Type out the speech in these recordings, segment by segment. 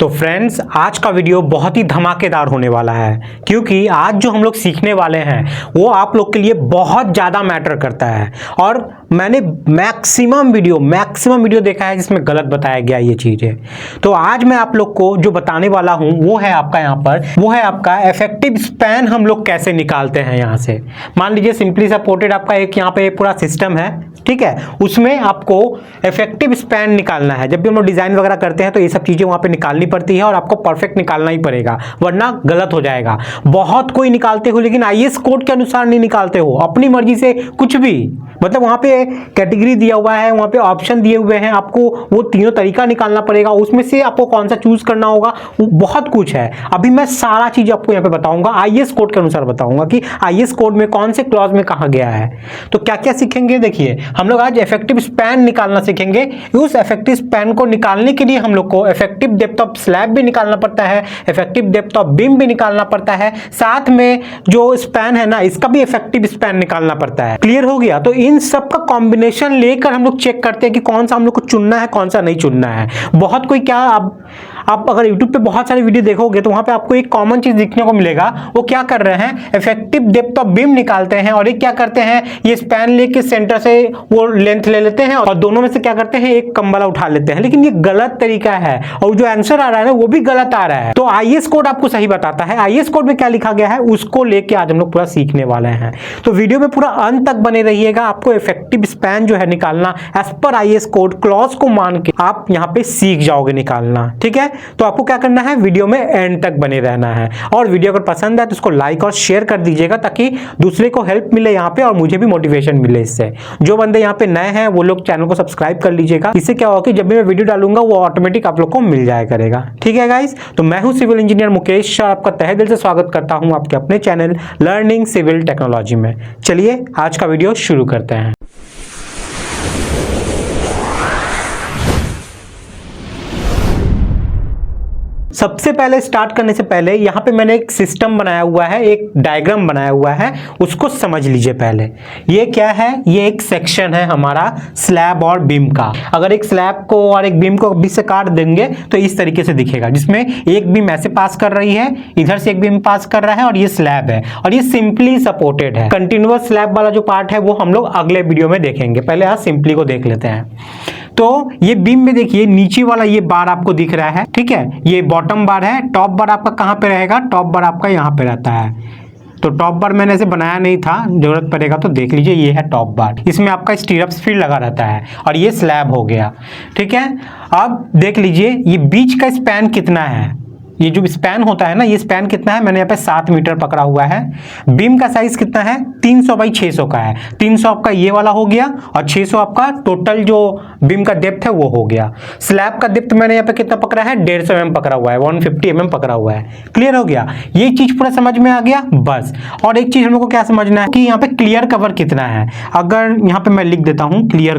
तो फ्रेंड्स, आज का वीडियो बहुत ही धमाकेदार होने वाला है, क्योंकि आज जो हम लोग सीखने वाले हैं वो आप लोग के लिए बहुत ज़्यादा मैटर करता है। और मैंने मैक्सिमम वीडियो देखा है जिसमें गलत बताया गया ये चीज़ें। तो आज मैं आप लोग को जो बताने वाला हूँ वो है आपका इफेक्टिव स्पैन हम लोग कैसे निकालते हैं। यहाँ से मान लीजिए सिंपली सपोर्टेड आपका एक यहाँ पे पूरा सिस्टम है, ठीक है, उसमें आपको इफेक्टिव स्पैन निकालना है। जब भी हम लोग डिजाइन वगैरह करते हैं तो ये सब चीजें वहां पे निकालनी पड़ती है और आपको परफेक्ट निकालना ही पड़ेगा, वरना गलत हो जाएगा। बहुत कोई निकालते हो लेकिन आईएस कोड के अनुसार नहीं निकालते हो, अपनी मर्जी से कुछ भी, मतलब वहां पे कैटेगरी दिया हुआ है, वहां पे ऑप्शन दिए हुए हैं, आपको वो तीनों तरीका निकालना पड़ेगा, उसमें से आपको कौन सा चूज करना होगा, बहुत कुछ है। अभी मैं सारा चीज आपको यहाँ पे बताऊंगा, आईएस कोड के अनुसार बताऊंगा कि आईएस कोड में कौन से क्लॉज में कहा गया है। तो क्या क्या सीखेंगे, देखिए हम लोग आज इफेक्टिव स्पैन निकालना सीखेंगे। उस इफेक्टिव स्पैन को निकालने के लिए हम लोग को इफेक्टिव डेप्थ ऑफ स्लैब भी निकालना पड़ता है, इफेक्टिव डेप्थ ऑफ बीम भी निकालना पड़ता है, साथ में जो स्पैन है ना इसका भी इफेक्टिव स्पैन निकालना पड़ता है। क्लियर हो गया? तो इन सब का कॉम्बिनेशन लेकर हम लोग चेक करते हैं कि कौन सा हम लोग को चुनना है, कौन सा नहीं चुनना है। बहुत कोई क्या, आप अगर YouTube पे बहुत सारे वीडियो देखोगे तो वहां पे आपको एक कॉमन चीज दिखने को मिलेगा। वो क्या कर रहे हैं, इफेक्टिव डेप्थ ऑफ बीम निकालते हैं और एक क्या करते हैं, ये स्पैन लेके सेंटर से वो लेंथ ले लेते हैं और दोनों में से क्या करते हैं, एक कंबला उठा लेते हैं। लेकिन ये गलत तरीका है और जो आंसर आ रहा है ना वो भी गलत आ रहा है। तो आईएस कोड आपको सही बताता है, आईएस कोड में क्या लिखा गया है उसको लेके आज हम लोग पूरा सीखने वाले हैं। तो वीडियो में पूरा अंत तक बने रहिएगा। आपको इफेक्टिव स्पैन जो है निकालना as per IS code clause को मान के आप यहाँ पे सीख जाओगे निकालना, ठीक है। तो आपको क्या करना है, वीडियो में एंड तक बने रहना है और वीडियो अगर पसंद है तो उसको लाइक और शेयर कर दीजिएगा ताकि दूसरे को हेल्प मिले यहाँ पे और मुझे भी मोटिवेशन मिले इससे। जो बंदे यहाँ पे नए हैं वो लोग चैनल को सब्सक्राइब कर लीजिएगा। इससे क्या होगा कि जब भी मैं वीडियो डालूंगा वो ऑटोमेटिक आप लोग को मिल जाया करेगा, ठीक है गाइस। तो मैं हूँ सिविल इंजीनियर मुकेश शाह, आपका तहे दिल से स्वागत करता हूँ आपके अपने चैनल लर्निंग सिविल टेक्नोलॉजी में। चलिए आज का वीडियो शुरू करते हैं। सबसे पहले स्टार्ट करने से पहले यहाँ पे मैंने एक सिस्टम बनाया हुआ है, एक डायग्राम बनाया हुआ है, उसको समझ लीजिए पहले। ये क्या है, ये एक सेक्शन है हमारा स्लैब और बीम का। अगर एक स्लैब को और एक बीम को बीच से काट देंगे तो इस तरीके से दिखेगा, जिसमें एक बीम ऐसे पास कर रही है, इधर से एक बीम पास कर रहा है और ये स्लैब है और ये सिंपली सपोर्टेड है। कंटिन्यूअस स्लैब वाला जो पार्ट है वो हम लोग अगले वीडियो में देखेंगे, पहले आज सिंपली को देख लेते हैं। तो ये बीम में देखिए नीचे वाला ये बार आपको दिख रहा है, ठीक है, ये बॉटम बार है। टॉप बार आपका कहाँ पे रहेगा, टॉप बार आपका यहाँ पे रहता है। तो टॉप बार मैंने ऐसे बनाया नहीं था, जरूरत पड़ेगा तो देख लीजिए, ये है टॉप बार। इसमें आपका स्टीरअप स्पीड लगा रहता है और ये स्लैब हो गया, ठीक है। अब देख लीजिए ये बीच का स्पैन कितना है, ये जो स्पैन होता है ना, ये स्पैन कितना है, मैंने यहाँ पे 7 मीटर पकड़ा हुआ है। बीम का साइज कितना है, 300 बाई 600 का है। 300 आपका ये वाला हो गया और 600 आपका टोटल जो बीम का डेप्थ है वो हो गया। स्लैब का डेप्थ मैंने यहाँ पे कितना पकड़ा है, 150 mm पकड़ा हुआ है, 150 mm पकड़ा हुआ है। क्लियर हो गया, ये चीज पूरा समझ में आ गया बस। और एक चीज हम लोग को क्या समझना है कि यहाँ पे क्लियर कवर कितना है। अगर यहाँ पे मैं लिख देता हूँ क्लियर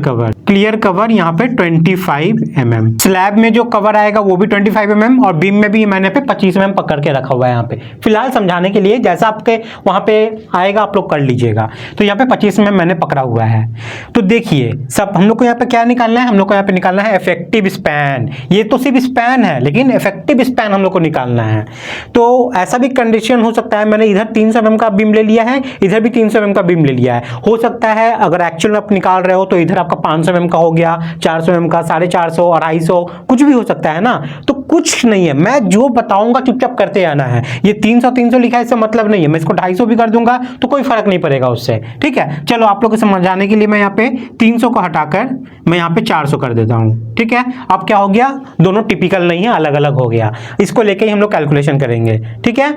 कवर यहाँ पे 25 mm। स्लैब में जो कवर आएगा वो भी 25 mm और बीम में भी मैंने पे 25 mm पकड़ के रखा हुआ है। यहाँ पे फिलहाल समझाने के लिए जैसा आपके वहां पे आएगा आप लोग कर लीजिएगा। तो यहाँ पे 25 mm मैंने पकड़ा हुआ है। तो देखिए सब हम लोग को यहाँ पे क्या निकालना है, हम लोग को यहाँ पे निकालना है इफेक्टिव स्पैन। ये तो सिर्फ स्पैन है लेकिन इफेक्टिव स्पैन हम लोग को निकालना है। तो ऐसा भी कंडीशन हो सकता है, मैंने इधर 300 mm का बीम ले लिया है, इधर भी 300 mm का बीम ले लिया है। हो सकता है अगर एक्चुअल में आप निकाल रहे हो तो इधर आपका 500 mm का हो गया, 400 mm का, 450, 250, कुछ भी हो सकता है ना। तो कुछ नहीं है, मैं जो बताऊंगा चुपचाप करते आना है। ये 300 लिखा है इससे मतलब नहीं है, मैं इसको 250 भी कर दूंगा तो कोई फर्क नहीं पड़ेगा उससे, ठीक है। चलो आप लोग को समझाने के लिए मैं यहाँ पे 300 को हटाकर मैं यहाँ पे 400 कर देता हूँ, ठीक है। अब क्या हो गया, दोनों टिपिकल नहीं है, अलग अलग हो गया। इसको लेके ही हम लोग कैलकुलेशन करेंगे, ठीक है।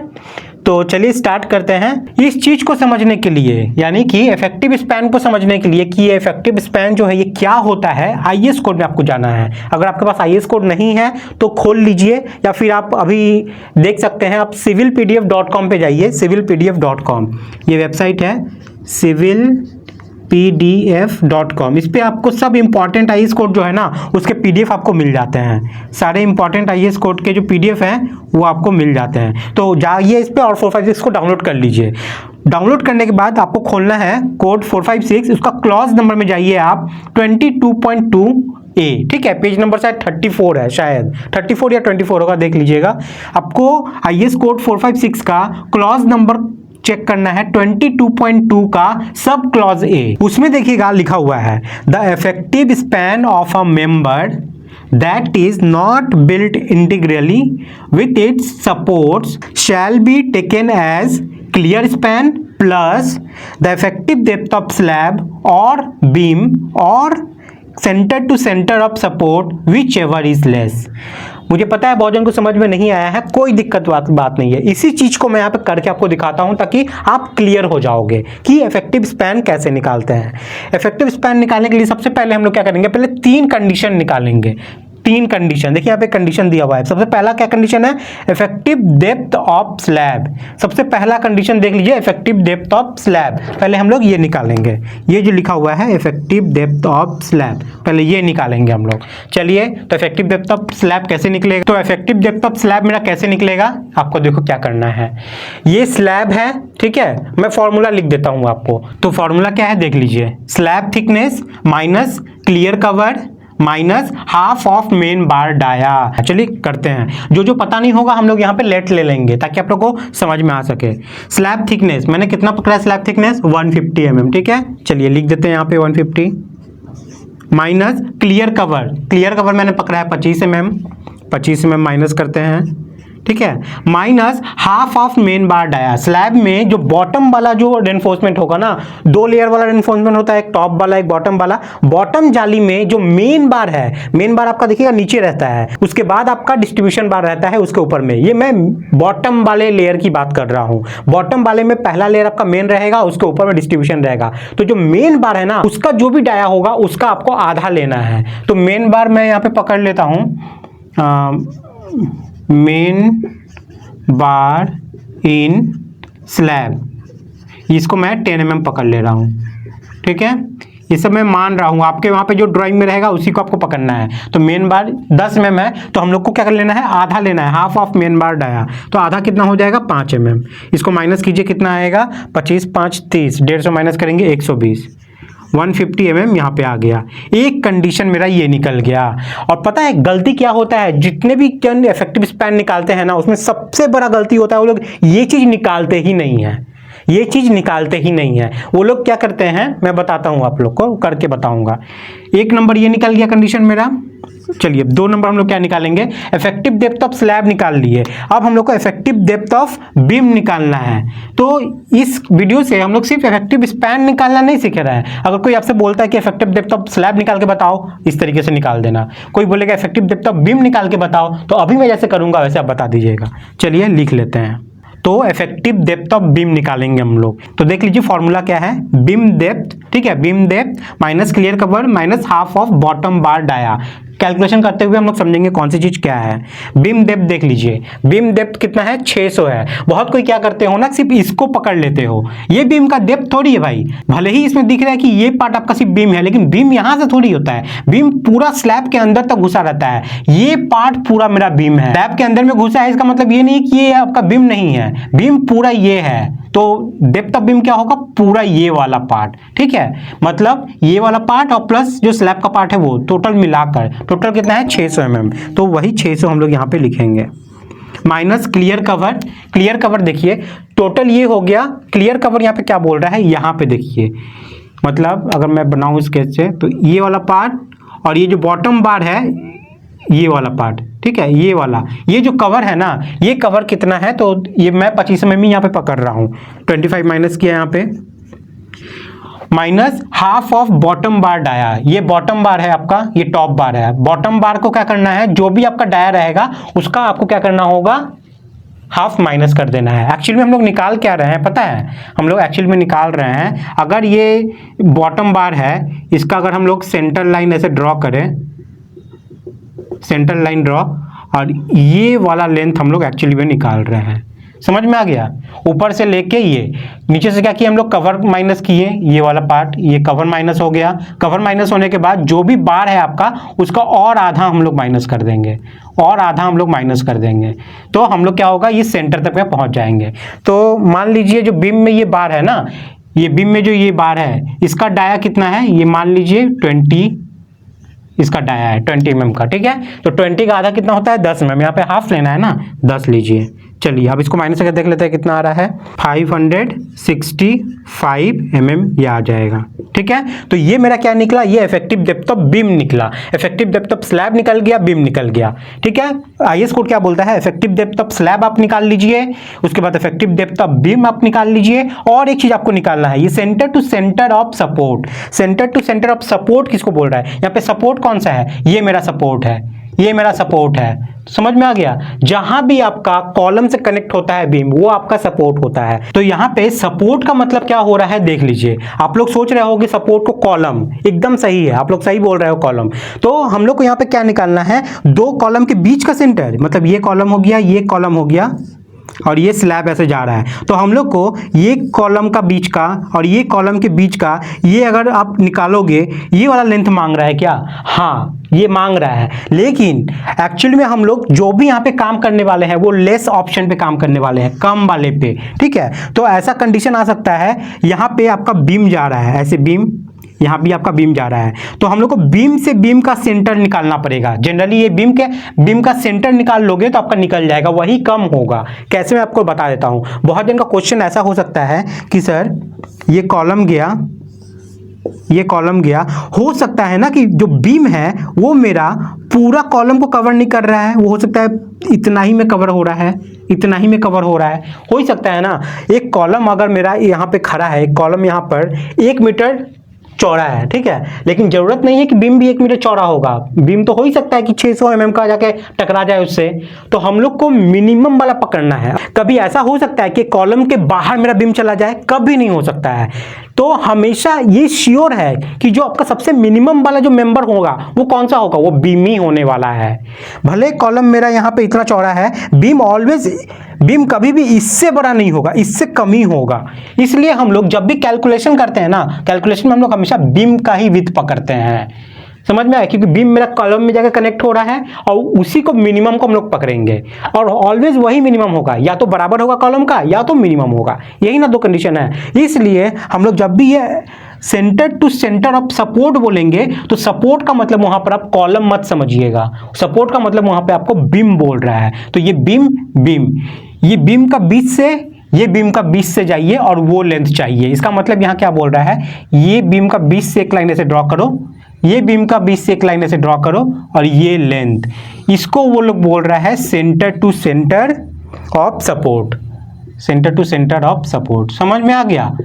तो चलिए स्टार्ट करते हैं। इस चीज को समझने के लिए, यानी कि इफेक्टिव स्पैन को समझने के लिए कि ये इफेक्टिव स्पैन जो है ये क्या होता है, आईएस कोड में आपको जाना है। अगर आपके पास आईएस कोड नहीं है तो खोल लीजिए या फिर आप अभी देख सकते हैं, आप civilpdf.com पे जाइए। civilpdf.com ये वेबसाइट है, civilpdf.com। इस पे आपको सब इंपॉर्टेंट आईएस कोड जो है ना उसके पीडीएफ आपको मिल जाते हैं। सारे इंपॉर्टेंट आईएस कोड के जो पीडीएफ हैं वो आपको मिल जाते हैं। तो जाइए इस पे और 456 को डाउनलोड कर लीजिए। डाउनलोड करने के बाद आपको खोलना है कोड 456, उसका क्लॉज नंबर में जाइए आप 22.2 ए, ठीक है। पेज नंबर शायद 34 है, शायद 34 या 24 होगा, देख लीजिएगा। आपको IS कोड 456 का क्लॉज नंबर चेक करना है 22.2 का सब क्लॉज ए। उसमें देखिएगा लिखा हुआ है the effective span of a member that is not built integrally with its supports shall be taken as clear span plus the effective depth of slab or beam or center to center of support whichever is less। मुझे पता है बहुत जन को समझ में नहीं आया है, कोई दिक्कत बात नहीं है। इसी चीज को मैं यहाँ पे करके आपको दिखाता हूँ ताकि आप क्लियर हो जाओगे कि इफेक्टिव स्पैन कैसे निकालते हैं। इफेक्टिव स्पैन निकालने के लिए सबसे पहले हम लोग क्या करेंगे, पहले 3 कंडीशन निकालेंगे। 3 कंडीशन, देखिए यहाँ पे कंडीशन दिया हुआ है। सबसे पहला क्या कंडीशन है, इफेक्टिव डेप्थ ऑफ स्लैब। सबसे पहला कंडीशन देख लीजिए, इफेक्टिव डेप्थ ऑफ स्लैब। पहले हम लोग ये निकालेंगे, ये जो लिखा हुआ है इफेक्टिव डेप्थ ऑफ स्लैब, पहले ये निकालेंगे हम लोग। चलिए, तो इफेक्टिव डेप्थ ऑफ स्लैब कैसे निकलेगा, तो इफेक्टिव डेप्थ ऑफ स्लैब मेरा कैसे निकलेगा, आपको देखो क्या करना है। ये स्लैब है, ठीक है, मैं फॉर्मूला लिख देता हूं आपको। तो फॉर्मूला क्या है देख लीजिए, slab thickness minus clear cover minus half of main bar dia. चलिए करते हैं, जो जो पता नहीं होगा हम लोग यहाँ पे लेट ले लेंगे ताकि आप लोग को समझ में आ सके। स्लैब थिकनेस मैंने कितना पकड़ा है, स्लैब थिकनेस 150 mm, ठीक है। चलिए लिख देते हैं यहाँ पे 150 माइनस क्लियर कवर मैंने पकड़ा है 25 mm, 25 mm माइनस करते हैं, ठीक है, minus half of main bar dia. Slab में जो बॉटम वाला जो रेनफोर्समेंट होगा ना, 2 लेयर वाला रेनफोर्समेंट होता है, एक टॉप वाला एक बॉटम वाला। बॉटम जाली में जो मेन बार है, मेन बार आपका देखिएगा नीचे रहता है, उसके बाद आपका डिस्ट्रीब्यूशन बार रहता है उसके ऊपर में। ये मैं बॉटम वाले लेयर की बात कर रहा हूं। बॉटम वाले में पहला लेयर आपका मेन रहेगा, उसके ऊपर में डिस्ट्रीब्यूशन रहेगा। तो जो मेन बार है ना, उसका जो भी डाया होगा उसका आपको आधा लेना है। तो मेन बार मैं यहाँ पे पकड़ लेता हूं, मेन बार इन स्लैब, इसको मैं 10 mm पकड़ ले रहा हूँ, ठीक है। ये सब मैं मान रहा हूँ, आपके वहाँ पे जो ड्राइंग में रहेगा उसी को आपको पकड़ना है। तो मेन बार 10 mm है, तो हम लोग को क्या कर लेना है, आधा लेना है, half of main bar dia. तो आधा कितना हो जाएगा, 5 mm। इसको माइनस कीजिए, कितना आएगा, 25 5 30, 150 माइनस करेंगे 120, 150 mm यहाँ पे आ गया। एक कंडीशन मेरा ये निकल गया। और पता है गलती क्या होता है, जितने भी जन इफेक्टिव स्पैन निकालते हैं ना, उसमें सबसे बड़ा गलती होता है वो लोग ये चीज निकालते ही नहीं है, ये चीज निकालते ही नहीं है। वो लोग क्या करते हैं, मैं बताता हूं आप लोग को, करके बताऊंगा। 1 नंबर ये निकल गया कंडीशन मेरा। चलिए 2 नंबर हम लोग क्या निकालेंगे, इफेक्टिव डेप्थ ऑफ स्लैब निकाल लिए। अब हम लोग को इफेक्टिव डेप्थ ऑफ बीम निकालना है। तो इस वीडियो से हम लोग सिर्फ इफेक्टिव स्पैन निकालना नहीं सीख रहे हैं। अगर कोई आपसे बोलता है कि इफेक्टिव डेप्थ ऑफ स्लैब निकाल के बताओ, इस तरीके से निकाल देना। कोई बोलेगा इफेक्टिव डेप्थ ऑफ बीम निकाल के बताओ, तो अभी मैं जैसे करूंगा वैसे आप बता दीजिएगा। चलिए लिख लेते हैं। तो इफेक्टिव डेप्थ ऑफ बीम निकालेंगे हम लोग। तो देख लीजिए फॉर्मूला क्या है, बीम डेप्थ, ठीक है, beam depth minus clear cover minus half of bottom bar dia. Calculation करते हुए हम लोग समझेंगे कौन सी चीज क्या है। बीम डेप्थ देख लीजिए, बीम डेप्थ कितना है, 600 है। बहुत कोई क्या करते हो ना, सिर्फ इसको पकड़ लेते हो। ये बीम का डेप्थ थोड़ी है भाई, भले ही इसमें दिख रहा है कि ये पार्ट आपका सिर्फ बीम है, लेकिन बीम यहां से थोड़ी होता है। बीम पूरा स्लैब के अंदर तक घुसा रहता है। ये पार्ट पूरा मेरा बीम है, स्लैब के अंदर में घुसा है, इसका मतलब ये नहीं कि ये आपका बीम नहीं है, बीम पूरा ये है। तो डेप्थ ऑफ बीम क्या होगा, पूरा ये वाला पार्ट, ठीक है, मतलब ये वाला पार्ट और प्लस जो स्लैब का पार्ट है वो टोटल मिलाकर, टोटल कितना है 600 mm। तो वही 600 हम लोग यहाँ पे लिखेंगे। Minus clear cover, clear cover देखिए टोटल ये हो गया। क्लियर कवर यहाँ पे क्या बोल रहा है, यहाँ पे देखिए, मतलब अगर मैं बनाऊं स्केच से, तो ये वाला पार्ट और ये जो बॉटम बार है ये वाला पार्ट, ठीक है, ये वाला, ये जो कवर है ना, ये कवर कितना है, तो ये मैं 25 mm यहाँ पे पकड़ रहा हूँ, 25 माइनस किया यहाँ पे, minus half of bottom bar dia. ये बॉटम बार है आपका, ये टॉप बार है। बॉटम बार को क्या करना है, जो भी आपका डाया रहेगा उसका आपको क्या करना होगा, हाफ माइनस कर देना है। एक्चुअली में हम लोग निकाल क्या रहे हैं पता है, हम लोग एक्चुअली में निकाल रहे हैं, अगर ये बॉटम बार है, इसका अगर हम लोग सेंटर लाइन ऐसे ड्रॉ करें, सेंटर लाइन ड्रॉ, और ये वाला लेंथ हम लोग एक्चुअली में निकाल रहे हैं। समझ में आ गया, ऊपर से लेके ये नीचे से क्या किया हम लोग, कवर माइनस किए, ये वाला पार्ट, ये कवर माइनस हो गया। कवर माइनस होने के बाद जो भी बार है आपका उसका और आधा हम लोग माइनस कर देंगे, और आधा हम लोग माइनस कर देंगे। तो हम लोग क्या होगा, ये सेंटर तक में पहुंच जाएंगे। तो मान लीजिए जो बीम में ये बार है ना, ये बीम में जो ये बार है, इसका डाया कितना है, ये मान लीजिए 20 इसका डाया है 20 mm का, ठीक है। तो 20 का आधा कितना होता है 10 mm, यहाँ पे हाफ लेना है ना, 10 लीजिए। चलिए अब इसको माइनस करके देख लेते हैं कितना आ रहा है, 565 mm ये आ जाएगा, ठीक है। तो ये मेरा क्या निकला, ये इफेक्टिव डेप्थ ऑफ बीम निकला। इफेक्टिव डेप्थ ऑफ स्लैब निकल गया, बीम निकल गया, ठीक है। आईएस कोड क्या बोलता है, इफेक्टिव डेप्थ ऑफ स्लैब आप निकाल लीजिए, उसके बाद इफेक्टिव डेप्थ ऑफ बीम आप निकाल लीजिए, और एक चीज आपको निकालना है, ये centre to centre of support. Centre to centre of support किसको बोल रहा है, यहाँ पे सपोर्ट कौन सा है, ये मेरा सपोर्ट है, ये मेरा सपोर्ट है, समझ में आ गया। जहां भी आपका कॉलम से कनेक्ट होता है बीम, वो आपका सपोर्ट होता है। तो यहाँ पे सपोर्ट का मतलब क्या हो रहा है देख लीजिए। आप लोग सोच रहे होगे सपोर्ट को कॉलम, एकदम सही है, आप लोग सही बोल रहे हो कॉलम। तो हम लोग को यहाँ पे क्या निकालना है, दो कॉलम के बीच का सेंटर, मतलब ये कॉलम हो गया, ये कॉलम हो गया, और ये स्लैब ऐसे जा रहा है। तो हम लोग को ये कॉलम का बीच का और ये कॉलम के बीच का, ये अगर आप निकालोगे, ये वाला लेंथ मांग रहा है क्या, हाँ ये मांग रहा है। लेकिन एक्चुअली में हम लोग जो भी यहाँ पे काम करने वाले हैं वो लेस ऑप्शन पे काम करने वाले हैं, कम वाले पे, ठीक है। तो ऐसा कंडीशन आ सकता है, यहाँ पे आपका बीम जा रहा है, ऐसे बीम, यहाँ भी आपका बीम जा रहा है, तो हम लोग को बीम से बीम का सेंटर निकालना पड़ेगा। जनरली ये बीम का सेंटर निकाल लोगे तो आपका निकल जाएगा, वही कम होगा। कैसे, मैं आपको बता देता हूँ। बहुत दिन का क्वेश्चन ऐसा हो सकता है कि सर ये कॉलम गया, ये कॉलम गया, हो सकता है ना कि जो बीम है वो मेरा पूरा कॉलम को कवर नहीं कर रहा है, वो हो सकता है इतना ही में कवर हो रहा है, इतना ही में कवर हो रहा है, हो ही सकता है ना। एक कॉलम अगर मेरा यहाँ पे खड़ा है, एक कॉलम यहाँ पर 1 मीटर चौड़ा है, ठीक है, लेकिन जरूरत नहीं है कि बीम भी 1 मीटर चौड़ा होगा। बीम तो हो ही सकता है कि 600 mm का जाके टकरा जाए उससे। तो हम लोग को मिनिमम वाला पकड़ना है। कभी ऐसा हो सकता है कि कॉलम के बाहर मेरा बीम चला जाए, कभी नहीं हो सकता है। तो हमेशा ये श्योर है कि जो आपका सबसे मिनिमम वाला जो मेंबर होगा वो कौन सा होगा, वो बीम ही होने वाला है। भले कॉलम मेरा यहाँ पे इतना चौड़ा है, बीम कभी भी इससे बड़ा नहीं होगा, इससे कम ही होगा। इसलिए हम लोग जब भी कैलकुलेशन करते हैं ना, कैलकुलेशन में हम लोग हमेशा बीम का ही विड्थ पकड़ते हैं, समझ में आया, क्योंकि बीम मेरा कॉलम में जाकर कनेक्ट हो रहा है और उसी को मिनिमम को हम लोग पकड़ेंगे, और ऑलवेज वही मिनिमम होगा, या तो बराबर होगा कॉलम का या तो मिनिमम होगा, यही ना दो कंडीशन है। इसलिए हम लोग जब भी ये centre to centre of support बोलेंगे तो सपोर्ट का मतलब वहां पर आप कॉलम मत समझिएगा, सपोर्ट का मतलब वहां पे आपको बीम बोल रहा है। तो ये बीम ये बीम का बीच से, ये बीम का बीच से जाइए और वो लेंथ चाहिए। इसका मतलब यहाँ क्या बोल रहा है, ये बीम का बीच से एक लाइन ऐसे ड्रॉ करो, ये बीम का बीच से एक लाइन ऐसे ड्रॉ करो, और ये लेंथ, इसको वो लोग बोल रहा है centre to centre of support. Centre to centre of support, समझ में आ गया।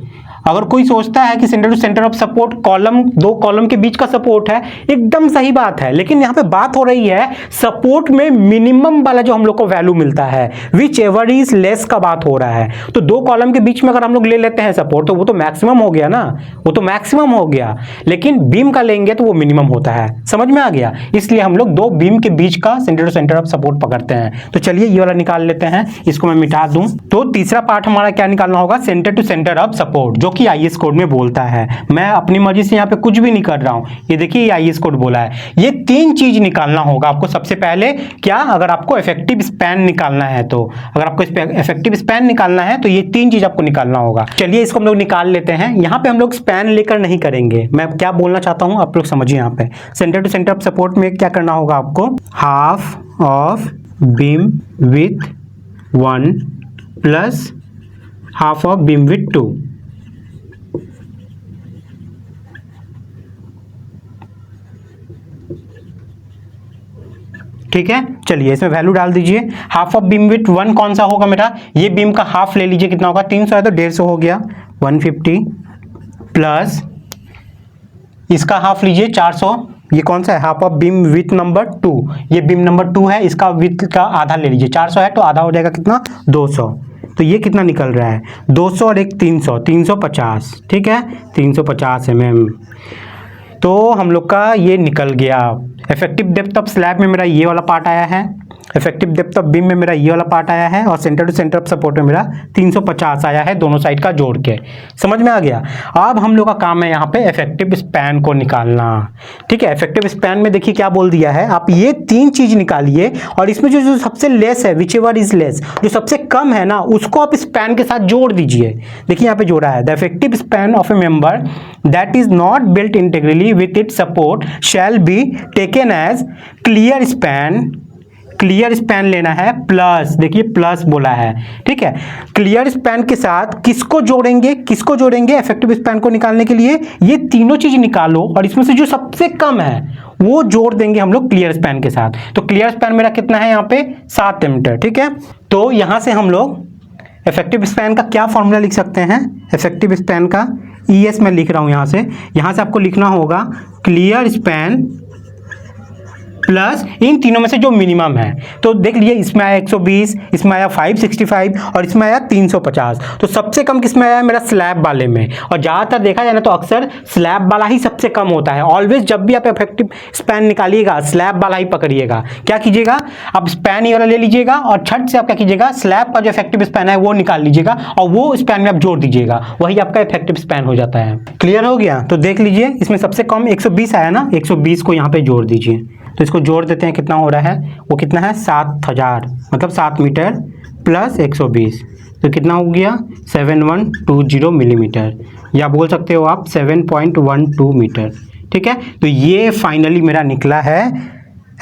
अगर कोई सोचता है कि centre to centre of support column, दो कॉलम के बीच का सपोर्ट है, एकदम सही बात है, लेकिन यहाँ पे बात हो रही है सपोर्ट में मिनिमम वाला जो हम लोग को वैल्यू मिलता है, विच एवर इज लेस का बात हो रहा है। तो दो कॉलम के बीच में अगर हम लोग ले लेते हैं सपोर्ट तो वो तो मैक्सिमम हो गया ना, वो तो मैक्सिमम हो गया, लेकिन बीम का लेंगे तो वो मिनिमम होता है, समझ में आ गया। इसलिए हम लोग दो बीम के बीच का centre to centre of support पकड़ते हैं। तो चलिए ये वाला निकाल लेते हैं, इसको मैं मिटा दूं। तो तीसरा पार्ट हमारा क्या निकालना होगा, centre to centre of support, जो कि आईएस कोड में बोलता है। मैं अपनी मर्जी से यहाँ पे कुछ भी नहीं कर रहा हूँ, ये देखिए ये आईएस कोड बोला है। ये तीन चीज निकालना होगा आपको सबसे पहले। क्या, अगर आपको इफेक्टिव स्पैन निकालना है तो, अगर आपको इफेक्टिव स्पैन निकालना है तो ये तीन चीज आपको निकालना होगा। चलिए इसको हम लोग निकाल लेते हैं। यहाँ पे हम लोग स्पैन लेकर नहीं करेंगे, मैं क्या बोलना चाहता हूँ आप लोग समझिए। यहाँ पे centre to centre of support में क्या करना होगा आपको, half of beam with 1 plus half of beam with 2। ठीक है, चलिए इसमें वैल्यू डाल दीजिए। हाफ ऑफ बीम विथ 1 कौन सा होगा मेरा, ये बीम का हाफ ले लीजिए, कितना होगा, 300 है तो 150 हो गया, 150 प्लस इसका हाफ लीजिए 400, ये कौन सा है, half of beam with number 2, ये बीम नंबर 2 है, इसका विथ का आधा ले लीजिए, 400 है तो आधा हो जाएगा कितना, 200। तो ये कितना निकल रहा है, 200 और एक 300, 350, ठीक है, 350 mm। तो हम लोग का ये निकल गया। इफेक्टिव डेप्थ ऑफ स्लैब में मेरा ये वाला पार्ट आया है, इफेक्टिव डेप्थ ऑफ बीम में मेरा ये वाला पार्ट आया है और centre to centre of support में मेरा 350 आया है, दोनों साइड का जोड़ के। समझ में आ गया। अब हम लोग का काम है यहाँ पे इफेक्टिव स्पैन को निकालना। ठीक है, इफेक्टिव स्पैन में देखिए क्या बोल दिया है, आप ये 3 चीज निकालिए और इसमें जो सबसे लेस है, विच एवर इज लेस, जो सबसे कम है ना, उसको आप स्पैन के साथ जोड़ दीजिए। देखिए यहाँ पे जोड़ा है, the effective span of a member that is not built integrally with it support shall be taken as clear span. Clear span लेना है प्लस, देखिए प्लस बोला है। ठीक है, क्लियर स्पैन के साथ किसको जोड़ेंगे, किसको जोड़ेंगे इफेक्टिव स्पैन को निकालने के लिए, ये तीनों चीज निकालो और इसमें से जो सबसे कम है वो जोड़ देंगे हम लोग क्लियर स्पैन के साथ। तो क्लियर स्पैन मेरा कितना है यहाँ पे 7 मीटर। ठीक है, तो यहां से हम लोग इफेक्टिव स्पैन का क्या फॉर्मूला लिख सकते हैं, इफेक्टिव स्पैन का ES मैं लिख रहा हूं यहां से आपको लिखना होगा क्लियर स्पैन प्लस इन तीनों में से जो मिनिमम है। तो देख लीजिए, इसमें आया 120, इसमें आया 565 और इसमें आया 350। तो सबसे कम किसमें आया मेरा स्लैब वाले में, और ज़्यादातर देखा जाए ना तो अक्सर स्लैब वाला ही सबसे कम होता है। ऑलवेज जब भी आप इफेक्टिव स्पैन निकालिएगा स्लैब वाला ही पकड़िएगा। क्या कीजिएगा, आप स्पैन ये वाला ले लीजिएगा और छट से आप क्या कीजिएगा, स्लैब का जो इफेक्टिव स्पैन है वो निकाल लीजिएगा और वो स्पैन में आप जोड़ दीजिएगा, वही आपका इफेक्टिव स्पैन हो जाता है। क्लियर हो गया। तो देख लीजिए, इसमें सबसे कम 120 आया ना, 120 को यहाँ पे जोड़ दीजिए। तो इसको जोड़ देते हैं, कितना हो रहा है, वो कितना है 7000, मतलब 7 मीटर प्लस 120, तो कितना हो गया 7120 मिलीमीटर, या बोल सकते हो आप 7.12 मीटर। ठीक है, तो ये फाइनली मेरा निकला है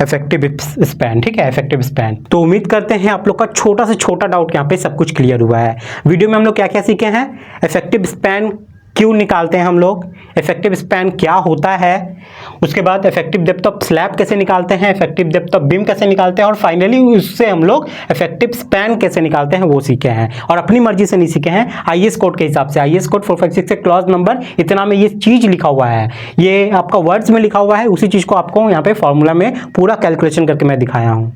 इफेक्टिव स्पैन। ठीक है, इफेक्टिव स्पैन। तो उम्मीद करते हैं आप लोग का छोटा से छोटा डाउट यहाँ पे सब कुछ क्लियर हुआ है। वीडियो में हम लोग क्या क्या सीखे हैं, इफेक्टिव स्पैन क्यों निकालते हैं हम लोग, इफेक्टिव स्पैन क्या होता है, उसके बाद इफेक्टिव डेप्थ ऑफ स्लैब कैसे निकालते हैं, इफेक्टिव डेप्थ ऑफ बीम कैसे निकालते हैं, और फाइनली उससे हम लोग इफेक्टिव स्पैन कैसे निकालते हैं वो सीखे हैं। और अपनी मर्जी से नहीं सीखे हैं, IS कोड के हिसाब से। IS कोड 456 से क्लॉज नंबर इतना में ये चीज लिखा हुआ है, ये आपका वर्ड्स में लिखा हुआ है, उसी चीज को आपको यहाँ पे फॉर्मूला में पूरा कैलकुलेशन करके मैं दिखाया हूँ।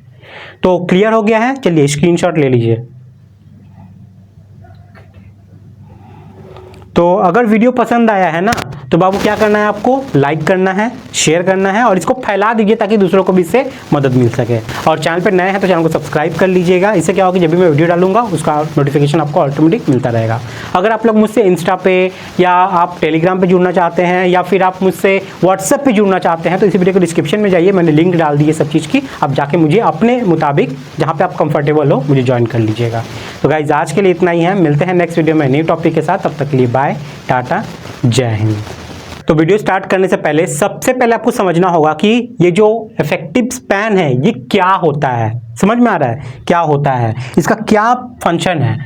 तो क्लियर हो गया है, चलिए स्क्रीनशॉट ले लीजिए। तो अगर वीडियो पसंद आया है ना तो बाबू क्या करना है, आपको लाइक करना है, शेयर करना है और इसको फैला दीजिए ताकि दूसरों को भी इससे मदद मिल सके। और चैनल पर नए हैं तो चैनल को सब्सक्राइब कर लीजिएगा। इससे क्या होगा, जब भी मैं वीडियो डालूंगा उसका नोटिफिकेशन आपको ऑटोमेटिक मिलता रहेगा। अगर आप लोग मुझसे इंस्टा पे या आप टेलीग्राम पे जुड़ना चाहते हैं या फिर आप मुझसे व्हाट्सएप पे जुड़ना चाहते हैं तो इसी वीडियो को डिस्क्रिप्शन में जाइए, मैंने लिंक डाल दी है सब चीज़ की, आप जाके मुझे अपने मुताबिक जहाँ पे आप कंफर्टेबल हो मुझे ज्वाइन कर लीजिएगा। तो गाइस आज के लिए इतना ही है, मिलते हैं नेक्स्ट वीडियो में न्यू टॉपिक के साथ। तब तक के लिए बाय, टाटा, जय हिंद। तो वीडियो स्टार्ट करने से पहले सबसे पहले आपको समझना होगा कि ये जो इफेक्टिव स्पैन है ये क्या होता है। समझ में आ रहा है क्या होता है, इसका क्या फंक्शन है।